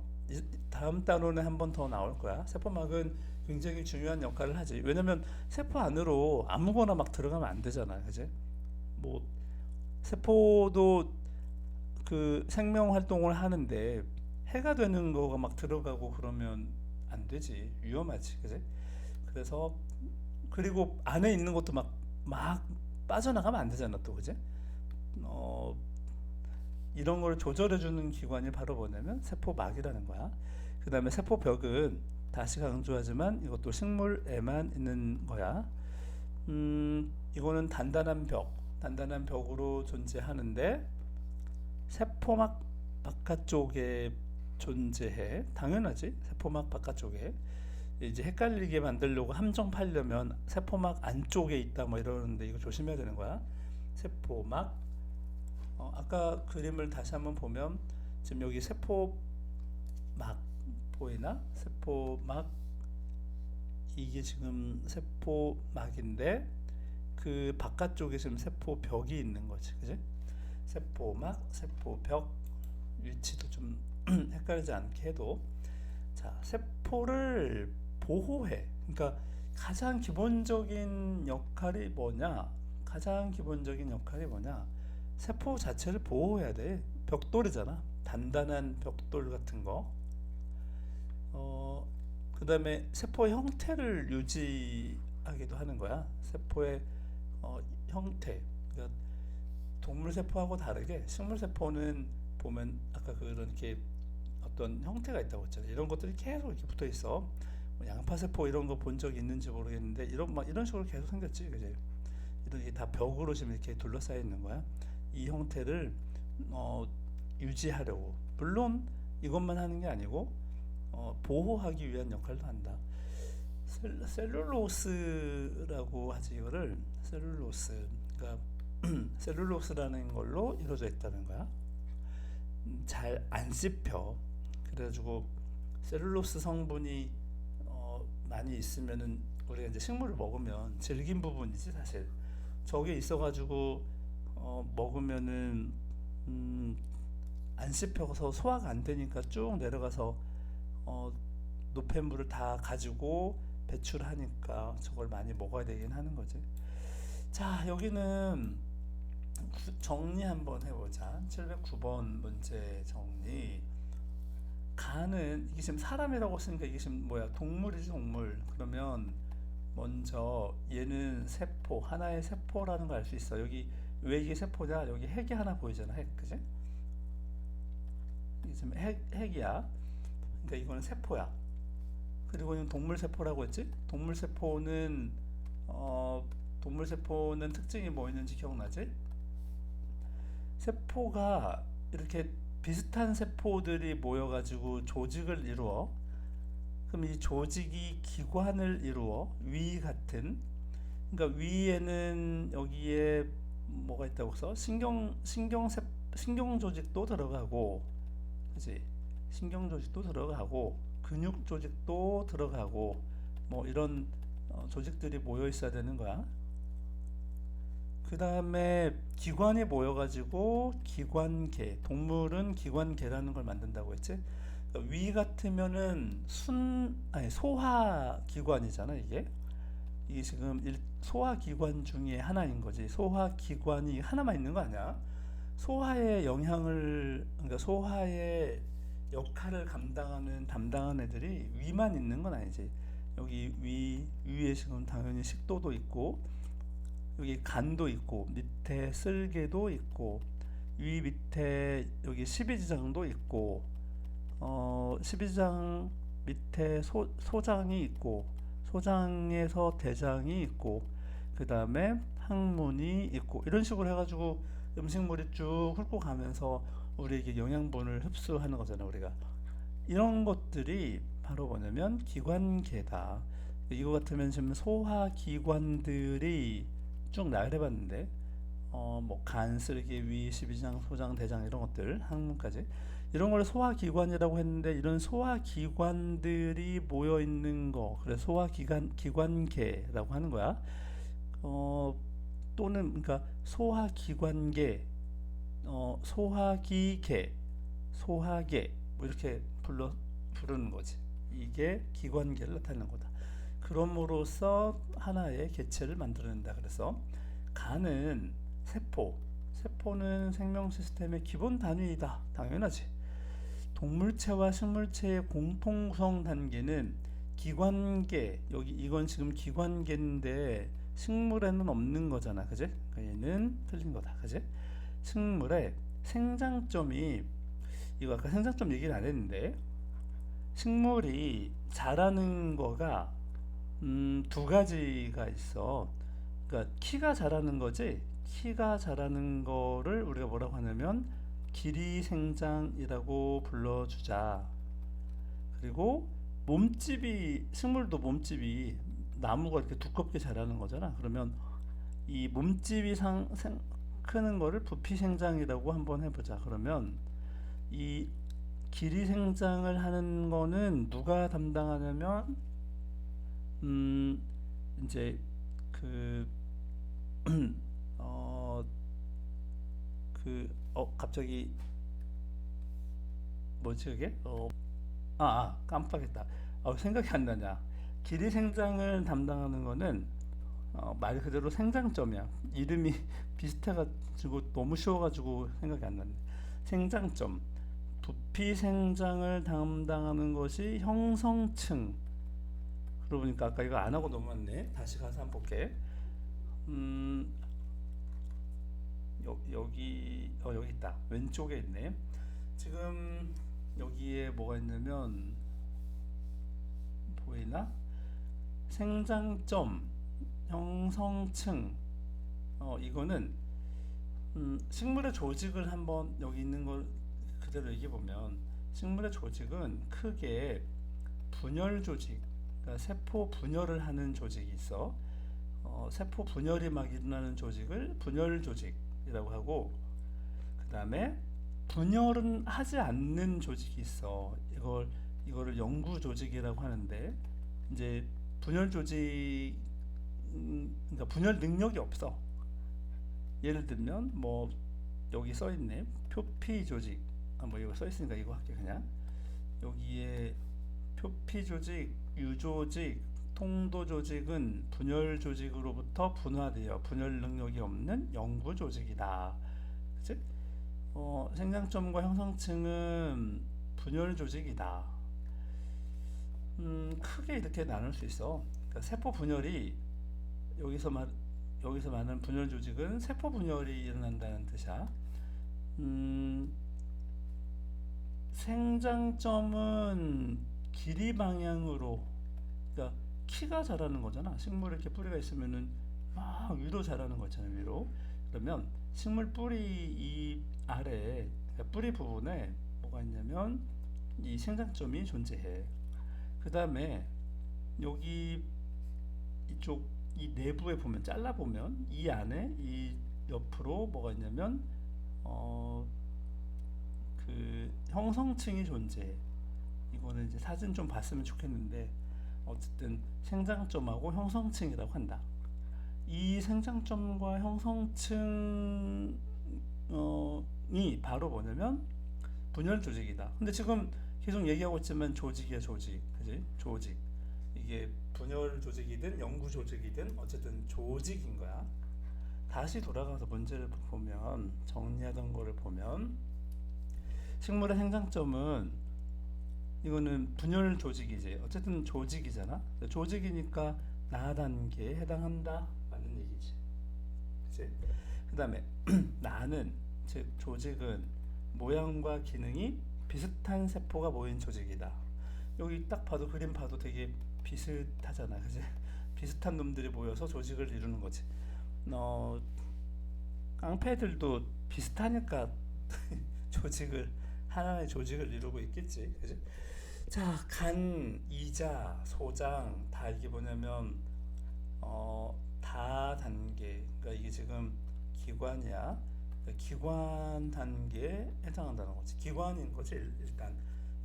다음 단원에 한 번 더 나올 거야. 세포막은 굉장히 중요한 역할을 하지. 왜냐면 세포 안으로 아무거나 막 들어가면 안 되잖아, 그지? 뭐 세포도 그 생명 활동을 하는데 해가 되는 거가 막 들어가고 그러면 안 되지. 위험하지, 그지? 그래서 그리고 안에 있는 것도 막 빠져나가면 안 되잖아 또 그지? 어, 이런 걸 조절해주는 기관이 바로 뭐냐면 세포막이라는 거야. 그 다음에 세포벽은 다시 강조하지만 이것도 식물에만 있는 거야. 이거는 단단한 벽으로 존재하는데 세포막 바깥쪽에 존재해. 당연하지. 세포막 바깥쪽에. 이제 헷갈리게 만들려고 함정파려면 세포막 안쪽에 있다 뭐 이러는데 이거 조심해야 되는 거야. 세포막 아까 그림을 다시 한번 보면 지금 여기 세포막 보이나? 세포막 이게 지금 세포막인데 그 바깥쪽에 지금 세포벽이 있는 거지, 그지? 세포막, 세포벽 위치도 좀 헷갈리지 않게 해도 자 세포를 보호해. 그러니까 가장 기본적인 역할이 뭐냐? 가장 기본적인 역할이 뭐냐? 세포 자체를 보호해야 돼. 벽돌이잖아. 단단한 벽돌 같은 거. 그다음에 세포의 형태를 유지하기도 하는 거야. 세포의 형태. 그러니까 동물 세포하고 다르게 식물 세포는 보면 아까 그렇게 어떤 형태가 있다고 했잖아요. 이런 것들이 계속 이렇게 붙어 있어. 뭐 양파세포 이런 거 본 적이 있는지 모르겠는데 이런 식으로 계속 생겼지, 그지? 이런 게 다 벽으로 지금 이렇게 둘러싸여 있는 거야. 이 형태를 어, 유지하려고. 물론 이것만 하는 게 아니고 보호하기 위한 역할도 한다. 셀룰로스라고 하지 이거를 셀룰로스. 그러니까 셀룰로스라는 걸로 이루어져 있다는 거야. 잘 안 씹혀. 그래가지고 셀룰로스 성분이 많이 있으면은 우리가 이제 식물을 먹으면 질긴 부분이지 사실. 저게 있어가지고 먹으면은 음, 안 씹혀서 소화가 안 되니까 쭉 내려가서 어, 노폐물을 다 가지고 배출하니까 저걸 많이 먹어야 되긴 하는 거지. 자, 여기는 정리 한번 해보자. 709번 문제 정리. 간은 이게 지금 사람이라고 했으니까 이게 지금 뭐야? 동물이지 동물. 그러면 먼저 얘는 세포, 하나의 세포라는 걸 알 수 있어. 여기 왜 이게 세포냐? 여기 핵이 하나 보이잖아. 핵, 그지? 이게 지금 핵이야. 그러니까 이거는 세포야. 그리고 이건 동물 세포라고 했지? 어, 동물 세포는 특징이 뭐 있는지 기억나지? 세포가 이렇게 비슷한 세포들이 모여가지고 조직을 이루어. 그럼 이 조직이 기관을 이루어. 위 같은. 그러니까 위에는 여기에 뭐가 있다고 써? 신경 조직도 들어가고, 그지? 신경 조직도 들어가고, 근육 조직도 들어가고, 뭐 이런 조직들이 모여 있어야 되는 거야. 그 다음에 기관이 모여가지고 기관계, 동물은 기관계라는 걸 만든다고 했지. 그러니까 위 같으면은 아니 소화기관이잖아 이게 지금 소화기관 중에 하나인 거지. 소화기관이 하나만 있는 거 아니야. 소화의 영향을, 그러니까 소화의 역할을 담당하는 애들이 위만 있는 건 아니지. 여기 위에 지금 당연히 식도도 있고, 여기 간도 있고, 밑에 쓸개도 있고, 위 밑에 여기 십이지장도 있고, 십이지장 밑에 소장이 있고, 소장에서 대장이 있고, 그 다음에 항문이 있고, 이런 식으로 해가지고 음식물이 쭉 훑고 가면서 우리에게 영양분을 흡수하는 거잖아, 우리가. 이런 것들이 바로 뭐냐면 기관계다. 이거 같으면 지금 소화기관들이 쭉 나열해봤는데, 뭐 간, 쓸개, 위, 십이장, 소장, 대장 이런 것들, 항문까지 이런 걸 소화기관이라고 했는데 이런 소화기관들이 모여 있는 거, 그래서 기관계라고 하는 거야. 어, 또는 그러니까 소화기관계, 소화기계, 소화계 뭐 이렇게 부르는 거지. 이게 기관계를 나타내는 거다. 그럼으로써 하나의 개체를 만들어낸다. 그래서 간은 세포는 생명 시스템의 기본 단위이다. 당연하지. 동물체와 식물체의 공통 구성 단계는 기관계. 여기 이건 지금 기관계인데 식물에는 없는 거잖아. 그지? 그러니까 얘는 틀린 거다. 그지? 식물의 생장점이, 이거 아까 생장점 얘기를 안 했는데, 식물이 자라는 거가 두 가지가 있어. 그러니까 키가 자라는 거지. 키가 자라는 거를 우리가 뭐라고 하냐면 기리생장이라고 불러주자. 그리고 식물도 몸집이 나무가 이렇게 두껍게 자라는 거잖아. 그러면 이 몸집이 크는 거를 부피생장이라고 한번 해보자. 그러면 이 기리생장을 하는 거는 누가 담당하냐면 이제 그 어, 갑자기 뭐지 그게? 깜빡했다. 생각이 안 나냐. 기리생장을 담당하는 거는 말 그대로 생장점이야. 이름이 비슷해가지고 너무 쉬워가지고 생각이 안 나네. 생장점. 부피생장을 담당하는 것이 형성층. 그러고 보니까 아까 이거 안 하고 넘어갔네. 다시 가서 한번 볼게. 여기 있다. 왼쪽에 있네. 지금 여기에 뭐가 있냐면 보이나? 생장점, 형성층. 이거는 식물의 조직을 한번 여기 있는 걸 그대로 얘기해 보면, 식물의 조직은 크게 분열 조직, 그러니까 세포 분열을 하는 조직이 있어. 세포 분열이 막 일어나는 조직을 분열 조직이라고 하고, 그 다음에 분열은 하지 않는 조직이 있어. 이거를 영구 조직이라고 하는데, 이제 분열 조직, 그러니까 분열 능력이 없어. 예를 들면 뭐 여기 써 있네. 표피 조직. 뭐 이거 써 있으니까 이거 할게 그냥. 여기에 표피 조직, 유조직, 통도 조직은 분열 조직으로부터 분화되어 분열 능력이 없는 영구 조직이다. 그치? 생장점과 형성층은 분열 조직이다. 크게 이렇게 나눌 수 있어. 그러니까 세포 분열이 여기서 말 여기서 말하는 분열 조직은 세포 분열이 일어난다는 뜻이야. 음, 생장점은 길이 방향으로, 그러니까 키가 자라는 거잖아. 식물에 이렇게 뿌리가 있으면은 막 위로 자라는 거잖아, 위로. 그러면 식물 뿌리 이 아래, 그러니까 뿌리 부분에 뭐가 있냐면 이 생장점이 존재해. 그 다음에 여기 이쪽 이 내부에 보면 잘라 보면 이 안에 이 옆으로 뭐가 있냐면 어, 그 형성층이 존재해. 이거는 이제 사진 좀 봤으면 좋겠는데 어쨌든 생장점하고 형성층이라고 한다. 이 생장점과 형성층이 바로 뭐냐면 분열 조직이다. 근데 지금 계속 얘기하고 있지만 조직이야, 조직. 그지? 조직. 이게 분열 조직이든 영구 조직이든 어쨌든 조직인 거야. 다시 돌아가서 문제를 보면, 정리하던 거를 보면, 식물의 생장점은 이거는 분열 조직이지. 어쨌든 조직이잖아. 조직이니까 나 단계에 해당한다. 맞는 얘기지. 그치? 그 다음에 나는, 즉 조직은 모양과 기능이 비슷한 세포가 모인 조직이다. 여기 딱 봐도 그림 봐도 되게 비슷하잖아. 그치? 비슷한 놈들이 모여서 조직을 이루는 거지. 깡패들도 비슷하니까 조직을, 하나의 조직을 이루고 있겠지. 그치? 자, 간, 이자, 소장 다 이게 뭐냐면 다 단계. 그러니까 이게 지금 기관이야. 그러니까 기관 단계에 해당한다는 거지. 기관인 거지 일단.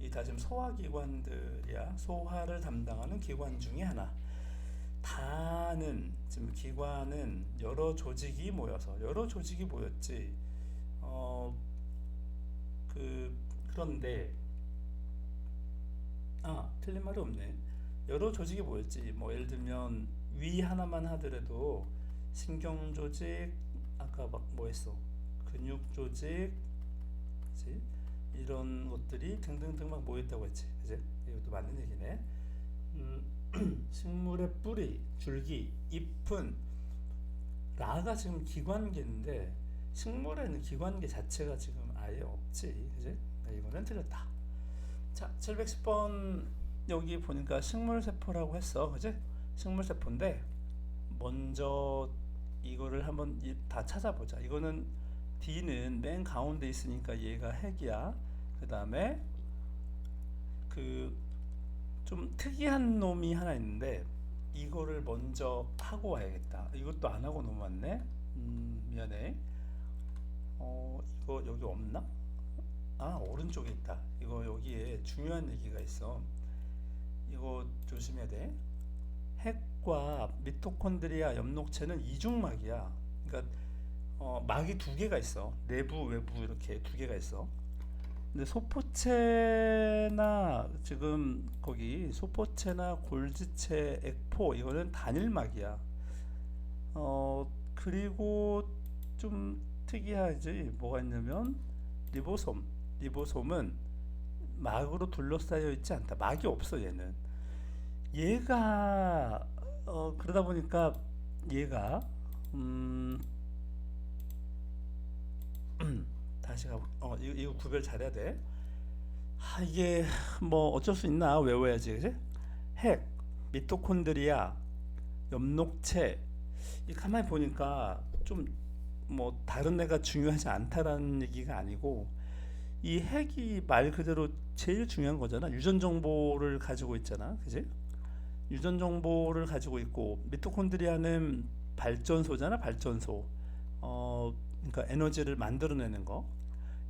이 다 지금 소화기관들이야. 소화를 담당하는 기관 중에 하나. 다는 지금 기관은 여러 조직이 모여서 여러 조직이 모였지. 그런데 틀린 말이 없네. 여러 조직이 모였지. 뭐 예를 들면 위 하나만 하더라도 신경 조직, 아까 막 뭐 했어? 근육 조직, 그치? 이런 것들이 등등등 막 모였다고 했지. 그치? 이것도 맞는 얘기네. 식물의 뿌리, 줄기, 잎은 나가 지금 기관계인데 식물에는 기관계 자체가 지금 아예 없지. 그치? 이거는 틀렸다. 자, 710번 여기 보니까 식물세포라고 했어. 그치? 식물세포인데 먼저 이거를 한번 다 찾아보자. 이거는 D는 맨 가운데 있으니까 얘가 핵이야. 그 다음에 그 좀 특이한 놈이 하나 있는데 이거를 먼저 하고 와야겠다. 이것도 안 하고 넘어왔네. 미안해. 이거 여기 없나? 오른쪽에 있다. 이거 여기에 중요한 얘기가 있어. 이거 조심해야 돼. 핵과 미토콘드리아 엽록체는 이중막이야. 그러니까 막이 두 개가 있어. 내부, 외부 이렇게 두 개가 있어. 근데 소포체나 지금 거기 소포체나 골지체, 액포 이거는 단일막이야. 그리고 좀 특이하지. 뭐가 있냐면 리보솜은 막으로 둘러싸여 있지 않다. 막이 없어 얘는. 얘가 그러다 보니까 얘가 다시 가. 이거 구별 잘해야 돼. 이게 뭐 어쩔 수 있나 외워야지, 그지? 핵, 미토콘드리아, 엽록체. 이 가만히 보니까 좀 뭐 다른 애가 중요하지 않다라는 얘기가 아니고 이 핵이 말 그대로 제일 중요한 거잖아. 유전 정보를 가지고 있잖아, 그지? 유전 정보를 가지고 있고, 미토콘드리아는 발전소잖아, 발전소. 그러니까 에너지를 만들어내는 거.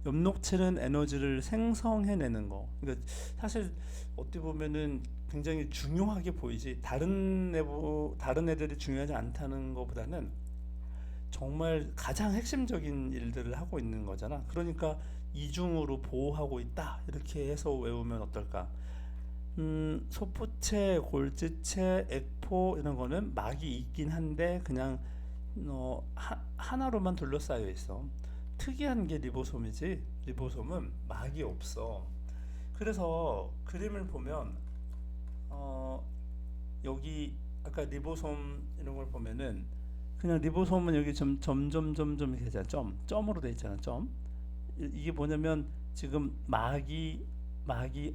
엽록체는 에너지를 생성해내는 거. 그러니까 사실 어떻게 보면은 굉장히 중요하게 보이지. 다른 애들이 중요하지 않다는 것보다는 정말 가장 핵심적인 일들을 하고 있는 거잖아. 그러니까 이중으로 보호하고 있다. 이렇게 해서 외우면 어떨까? 소포체, 골지체, 액포 이런 거는 막이 있긴 한데 그냥 하나로만 둘러싸여 있어. 특이한 게 리보솜이지. 리보솜은 막이 없어. 그래서 그림을 보면 어, 여기 아까 리보솜 이런 걸 보면은 그냥 리보솜은 여기 점점점점 이렇게 되잖아. 점으로 돼 있잖아. 점. 이게 뭐냐면 지금 막이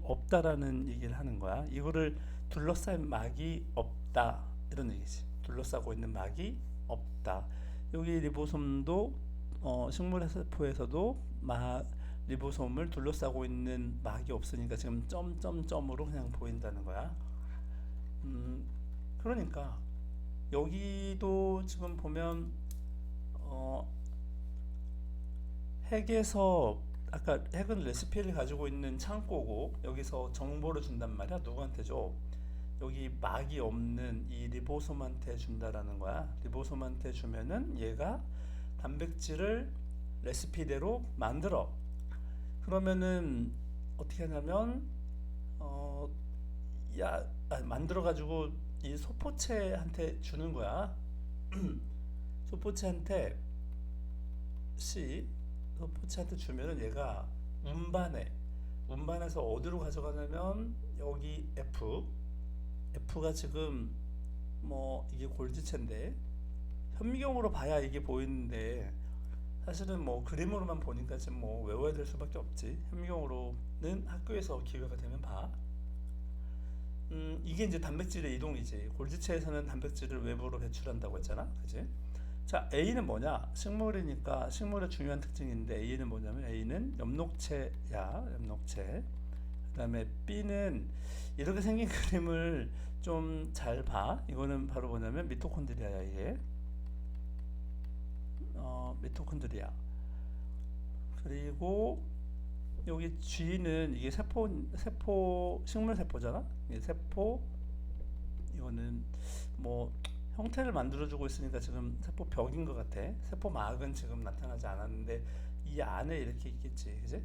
없다라는 얘기를 하는 거야. 이거를 둘러싸인 막이 없다 이런 얘기지. 둘러싸고 있는 막이 없다. 여기 리보솜도 식물 세포에서도 리보솜을 둘러싸고 있는 막이 없으니까 지금 점점점으로 그냥 보인다는 거야. 음, 그러니까 여기도 지금 보면 어, 핵에서 아까 핵은 레시피를 가지고 있는 창고고 여기서 정보를 준단 말이야. 누구한테 줘? 여기 막이 없는 이 리보솜한테 준다라는 거야. 리보솜한테 주면은 얘가 단백질을 레시피대로 만들어. 그러면은 어떻게 하냐면 어, 만들어 가지고 이 소포체한테 주는 거야. 소포체한테 C 소포체한테 주면은 얘가 운반해. 운반해서 어디로 가져가냐면 여기 F가 지금 뭐 이게 골지체인데 현미경으로 봐야 이게 보이는데 사실은 뭐 그림으로만 보니까 지금 뭐 외워야 될 수밖에 없지. 현미경으로는 학교에서 기회가 되면 봐. 이게 이제 단백질의 이동이지. 골지체에서는 단백질을 외부로 배출한다고 했잖아, 그지? 자, A는 뭐냐? 식물이니까 식물의 중요한 특징인데 A는 뭐냐면 A는 엽록체야, 엽록체. 그다음에 B는 이렇게 생긴 그림을 좀 잘 봐. 이거는 바로 뭐냐면 미토콘드리아야 이게. 미토콘드리아. 그리고 여기 G는 이게 세포 식물 세포잖아. 이게 세포 이거는 뭐 형태를 만들어주고 있으니까 지금 세포벽인 것 같아. 세포막은 지금 나타나지 않았는데 이 안에 이렇게 있겠지, 그지?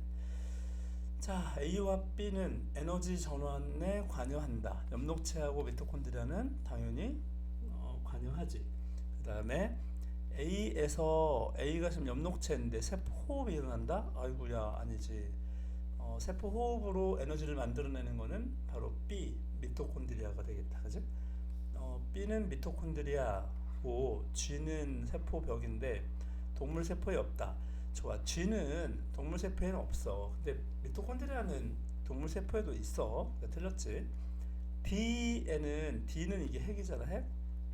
자, A와 B는 에너지 전환에 관여한다. 엽록체하고 미토콘드리아는 당연히 관여하지. 그 다음에 A가 지금 엽록체인데 세포 호흡이 일어난다? 아이고야, 아니지. 세포 호흡으로 에너지를 만들어내는 거는 바로 B, 미토콘드리아가 되겠다. 그지? B는 미토콘드리아고 G는 세포벽인데 동물 세포에 없다. 좋아. G는 동물 세포에는 없어. 근데 미토콘드리아는 동물 세포에도 있어. 그러니까 틀렸지. D는 이게 핵이잖아.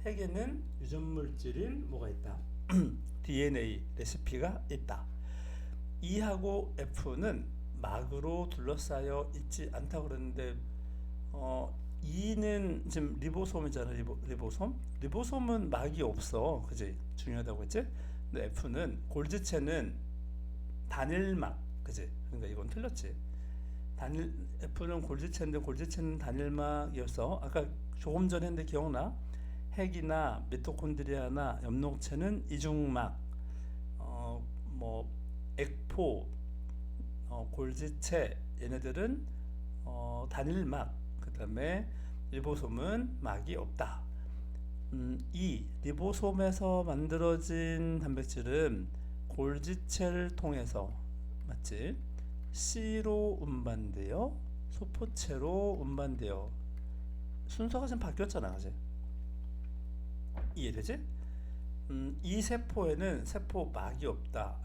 핵에는 유전 물질인 뭐가 있다. DNA 레시피가 있다. E하고 F는 막으로 둘러싸여 있지 않다고 그랬는데 E는 지금 리보솜이잖아. 리보솜. 리보솜은 막이 없어. 그지? 중요하다고 했지? 근데 F는 골지체는 단일막. 그지? 그러니까 이건 틀렸지. F는 골지체인데 골지체는 단일막이어서 아까 조금 전에 했는데 기억나? 핵이나 미토콘드리아나 엽록체는 이중막. 뭐 액포, 골지체 얘네들은 단일막. 그 다음에 리보솜은 막이 없다. 이 리보솜에서 만들어진 단백질은 골지체를 통해서 맞지? C로 운반되어 소포체로 운반되어 순서가 지금 바뀌었잖아, 그지? 이해되지? 이 세포에는 세포막이 없다.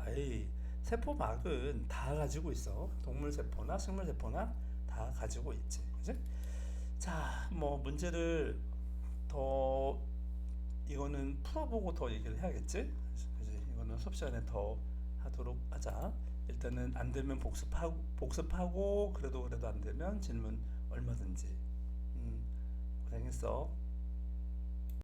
세포막은 다 가지고 있어. 동물 세포나 식물 세포나 다 가지고 있지, 그지? 자, 뭐 문제를 더 이거는 풀어보고 더 얘기를 해야겠지? 그지? 이거는 수업 시간에 더 하도록 하자. 일단은 안 되면 복습하고 그래도 안 되면 질문 얼마든지. 고생 고생했어.